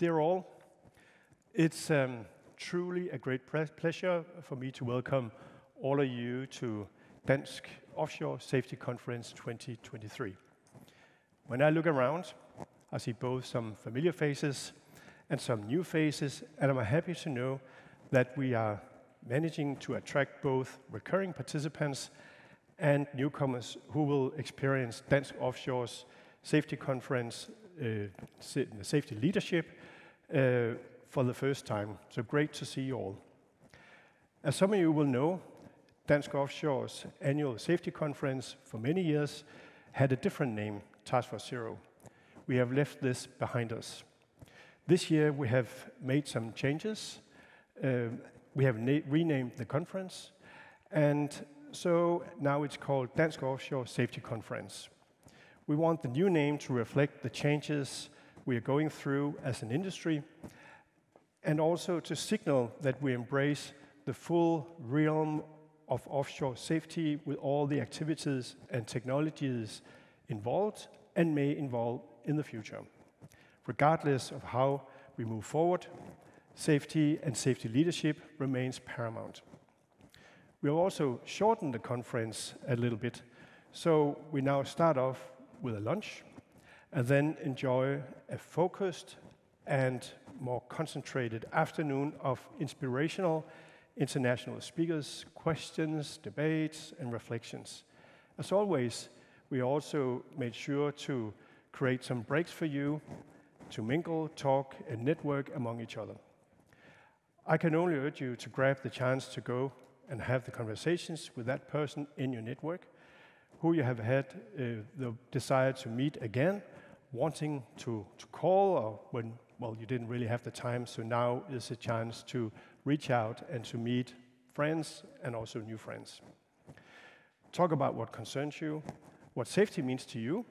Dear all, it's truly a great pleasure for me to welcome all of you to Dansk Offshore Safety Conference 2023. When I look around, I see both some familiar faces and some new faces, and I'm happy to know that we are managing to attract both recurring participants and newcomers who will experience Dansk Offshore's safety conference, safety leadership, for the first time. So great to see you all. As some of you will know, Dansk Offshore's annual safety conference for many years had a different name, Task Force Zero. We have left this behind us. This year we have made some changes. We have renamed the conference, and so now it's called Dansk Offshore Safety Conference. We want the new name to reflect the changes we are going through as an industry, and also to signal that we embrace the full realm of offshore safety with all the activities and technologies involved and may involve in the future. Regardless of how we move forward, safety and safety leadership remains paramount. We have also shortened the conference a little bit, so we now start off with a lunch and then enjoy a focused and more concentrated afternoon of inspirational international speakers, questions, debates, and reflections. As always, we also made sure to create some breaks for you to mingle, talk, and network among each other. I can only urge you to grab the chance to go and have the conversations with that person in your network who you have had the desire to meet again, wanting to call, or when, well, you didn't really have the time, so now is a chance to reach out and to meet friends and also new friends. Talk about what concerns you, what safety means to you,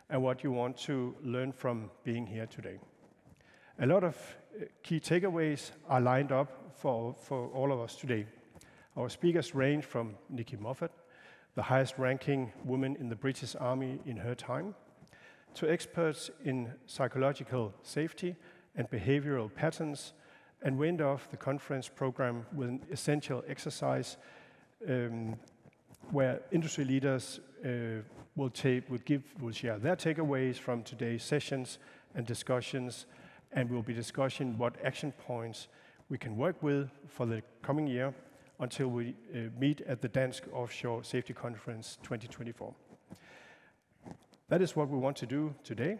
and what you want to learn from being here today. A lot of key takeaways are lined up for all of us today. Our speakers range from Nikki Moffat, the highest-ranking woman in the British Army in her time, to experts in psychological safety and behavioral patterns, and we end off the conference program with an essential exercise where industry leaders will share their takeaways from today's sessions and discussions, and we'll be discussing what action points we can work with for the coming year until we meet at the Dansk Offshore Safety Conference 2024. That is what we want to do today,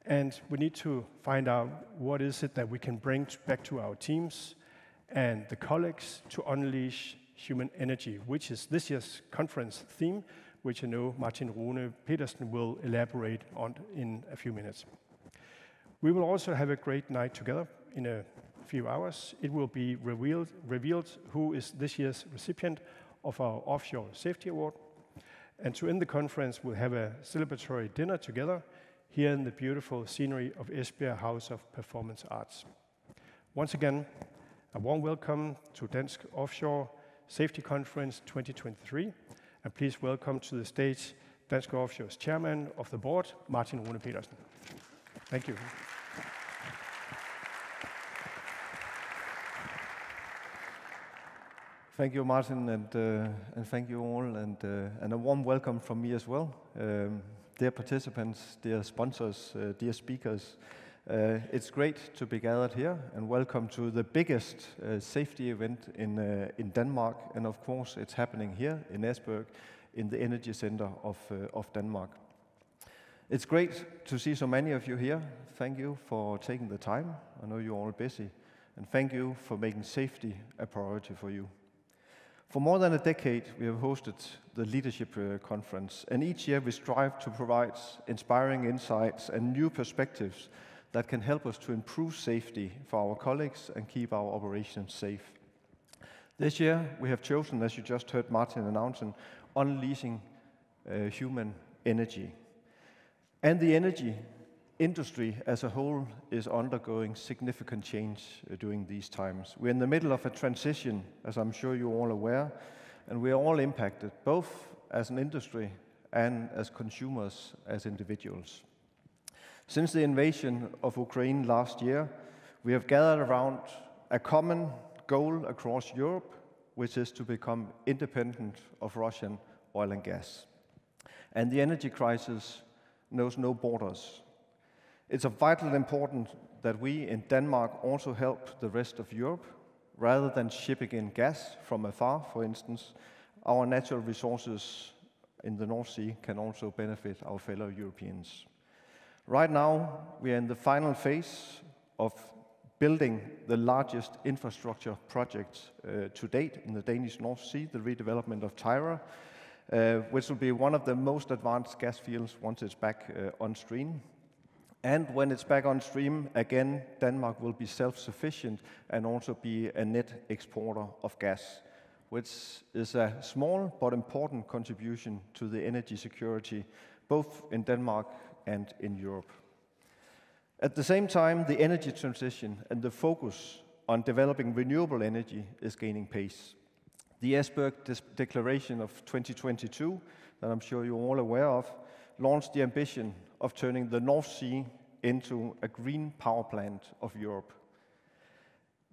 and we need to find out what is it that we can bring back to our teams and the colleagues to unleash human energy, which is this year's conference theme, which I know Martin Rune Petersen will elaborate on in a few minutes. We will also have a great night together in a few hours. It will be revealed who is this year's recipient of our Offshore Safety Award. And to end the conference, we'll have a celebratory dinner together here in the beautiful scenery of Esbjerg House of Performance Arts. Once again, a warm welcome to Dansk Offshore Safety Conference 2023, and please welcome to the stage Dansk Offshore's Chairman of the Board, Martin Rune Petersen. Thank you. Thank you, Martin, and thank you all, and a warm welcome from me as well. Dear participants, dear sponsors, dear speakers, it's great to be gathered here, and welcome to the biggest safety event in Denmark, and of course it's happening here in Esbjerg, in the Energy Center of Denmark. It's great to see so many of you here. Thank you for taking the time. I know you're all busy, and thank you for making safety a priority for you. For more than a decade, we have hosted the Leadership Conference, and each year we strive to provide inspiring insights and new perspectives that can help us to improve safety for our colleagues and keep our operations safe. This year, we have chosen, as you just heard Martin announcing, unleashing human energy. And the energy industry as a whole is undergoing significant change during these times. We're in the middle of a transition, as I'm sure you're all aware, and we are all impacted, both as an industry and as consumers, as individuals. Since the invasion of Ukraine last year, we have gathered around a common goal across Europe, which is to become independent of Russian oil and gas. And the energy crisis knows no borders. It's of vital importance that we in Denmark also help the rest of Europe. Rather than shipping in gas from afar, for instance, our natural resources in the North Sea can also benefit our fellow Europeans. Right now, we are in the final phase of building the largest infrastructure project to date in the Danish North Sea, the redevelopment of Tyra, which will be one of the most advanced gas fields once it's back on stream. And when it's back on stream, again, Denmark will be self-sufficient and also be a net exporter of gas, which is a small but important contribution to the energy security, both in Denmark and in Europe. At the same time, the energy transition and the focus on developing renewable energy is gaining pace. The Esbjerg Declaration of 2022, that I'm sure you're all aware of, launched the ambition of turning the North Sea into a green power plant of Europe.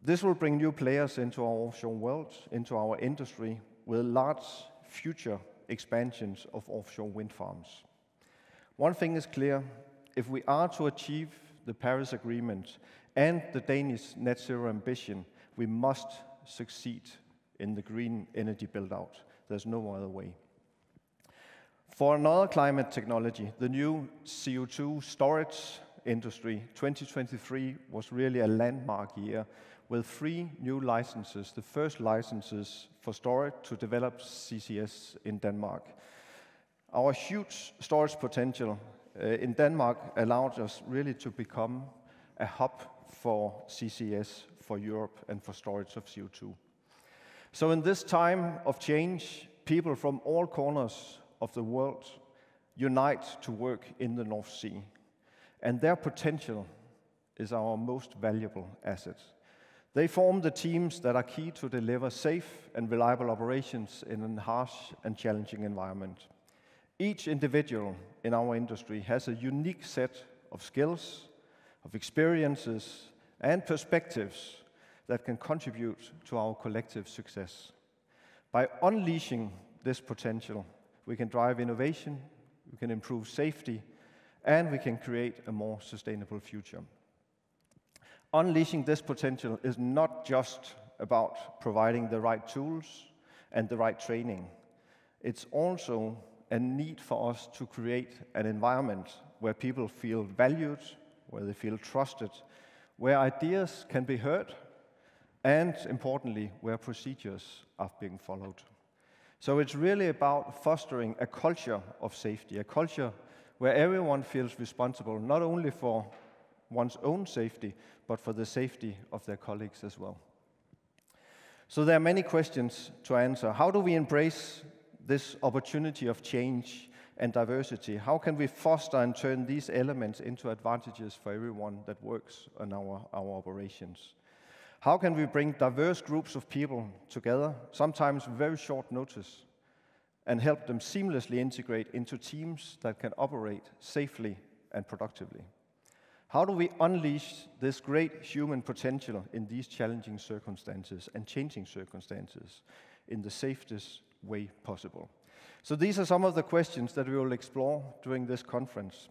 This will bring new players into our offshore world, into our industry, with large future expansions of offshore wind farms. One thing is clear: if we are to achieve the Paris Agreement and the Danish net zero ambition, we must succeed in the green energy build-out. There's no other way. For another climate technology, the new CO2 storage industry, 2023 was really a landmark year with 3 new licenses, the first licenses for storage to develop CCS in Denmark. Our huge storage potential in Denmark allowed us really to become a hub for CCS for Europe and for storage of CO2. So in this time of change, people from all corners of the world unite to work in the North Sea. And their potential is our most valuable asset. They form the teams that are key to deliver safe and reliable operations in a harsh and challenging environment. Each individual in our industry has a unique set of skills, of experiences, and perspectives that can contribute to our collective success. By unleashing this potential, we can drive innovation, we can improve safety, and we can create a more sustainable future. Unleashing this potential is not just about providing the right tools and the right training. It's also a need for us to create an environment where people feel valued, where they feel trusted, where ideas can be heard, and importantly, where procedures are being followed. So it's really about fostering a culture of safety, a culture where everyone feels responsible, not only for one's own safety, but for the safety of their colleagues as well. So there are many questions to answer. How do we embrace this opportunity of change and diversity? How can we foster and turn these elements into advantages for everyone that works on our operations? How can we bring diverse groups of people together, sometimes very short notice, and help them seamlessly integrate into teams that can operate safely and productively? How do we unleash this great human potential in these challenging circumstances and changing circumstances in the safest way possible? So these are some of the questions that we will explore during this conference.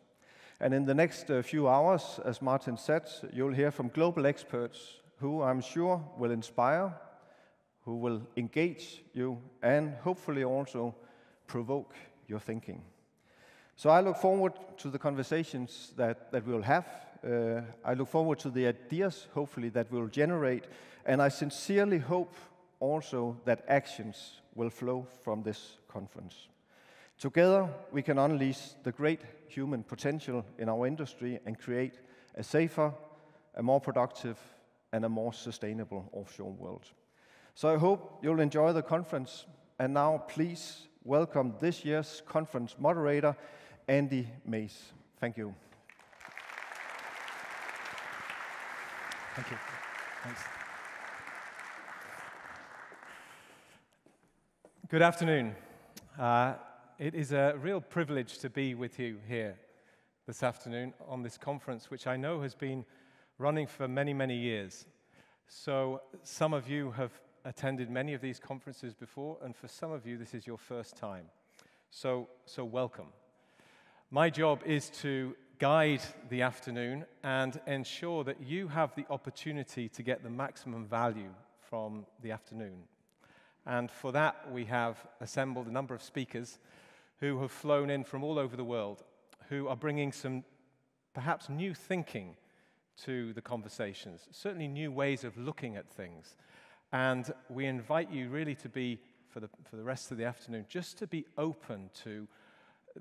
And in the next few hours, as Martin said, you'll hear from global experts who I'm sure will inspire, who will engage you, and hopefully also provoke your thinking. So I look forward to the conversations that we'll have. I look forward to the ideas, hopefully, that we'll generate. And I sincerely hope also that actions will flow from this conference. Together, we can unleash the great human potential in our industry and create a safer, a more productive, and a more sustainable offshore world. So I hope you'll enjoy the conference. And now, please welcome this year's conference moderator, Andy Mays. Thank you. Thank you. Thanks. Good afternoon. It is a real privilege to be with you here this afternoon on this conference, which I know has been running for many, many years. So some of you have attended many of these conferences before, and for some of you, this is your first time. So welcome. My job is to guide the afternoon and ensure that you have the opportunity to get the maximum value from the afternoon. And for that, we have assembled a number of speakers who have flown in from all over the world, who are bringing some perhaps new thinking to the conversations, certainly new ways of looking at things. And we invite you really to be, for the rest of the afternoon, just to be open to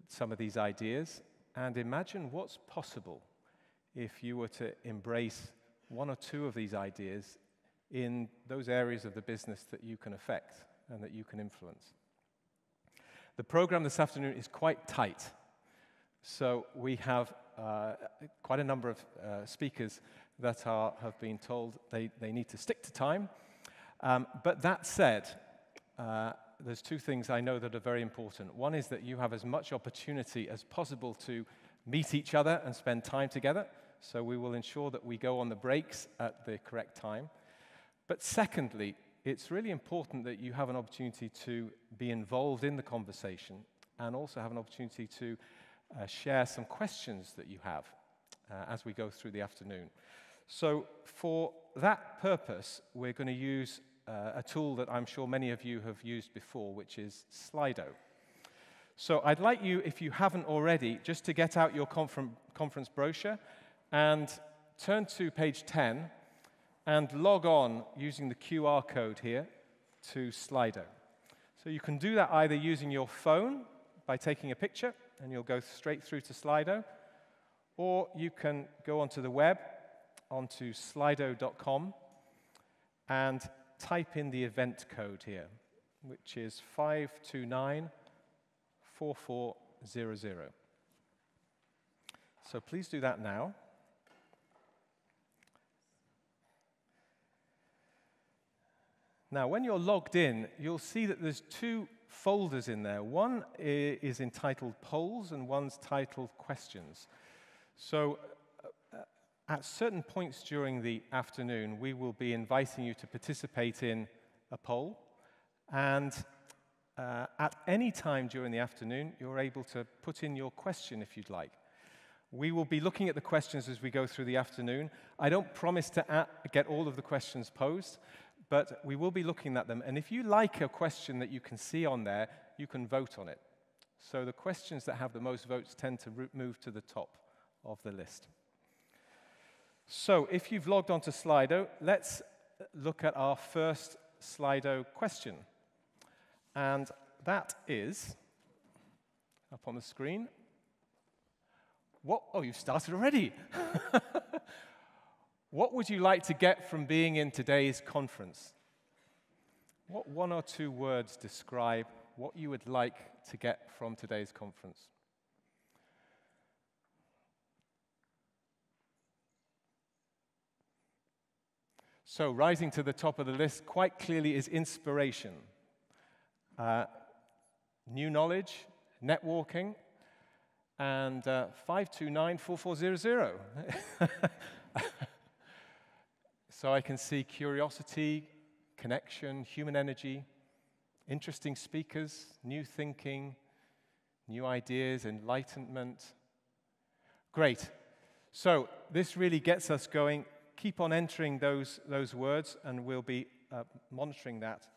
some of these ideas and imagine what's possible if you were to embrace one or two of these ideas in those areas of the business that you can affect and that you can influence. The program this afternoon is quite tight, so we have quite a number of speakers that have been told they need to stick to time. But that said, there's two things I know that are very important. One is that you have as much opportunity as possible to meet each other and spend time together, so we will ensure that we go on the breaks at the correct time. But secondly, it's really important that you have an opportunity to be involved in the conversation and also have an opportunity to share some questions that you have as we go through the afternoon. So for that purpose, we're going to use a tool that I'm sure many of you have used before, which is Slido. So I'd like you, if you haven't already, just to get out your conference brochure and turn to page 10 and log on using the QR code here to Slido. So you can do that either using your phone by taking a picture, and you'll go straight through to Slido, or you can go onto the web, onto slido.com, and type in the event code here, which is 5294400. So please do that now. Now, when you're logged in, you'll see that there's two folders in there. One is entitled Polls, and one's titled Questions. So at certain points during the afternoon, we will be inviting you to participate in a poll. And at any time during the afternoon, you're able to put in your question if you'd like. We will be looking at the questions as we go through the afternoon. I don't promise to get all of the questions posed, but we will be looking at them. And if you like a question that you can see on there, you can vote on it. So the questions that have the most votes tend to move to the top of the list. So if you've logged onto Slido, let's look at our first Slido question. And that is, up on the screen, oh, you've started already. What would you like to get from being in today's conference? What one or two words describe what you would like to get from today's conference? So rising to the top of the list quite clearly is inspiration. New knowledge, networking, and 5294400. So I can see curiosity, connection, human energy, interesting speakers, new thinking, new ideas, enlightenment. Great. So this really gets us going. Keep on entering those words, and we'll be monitoring that.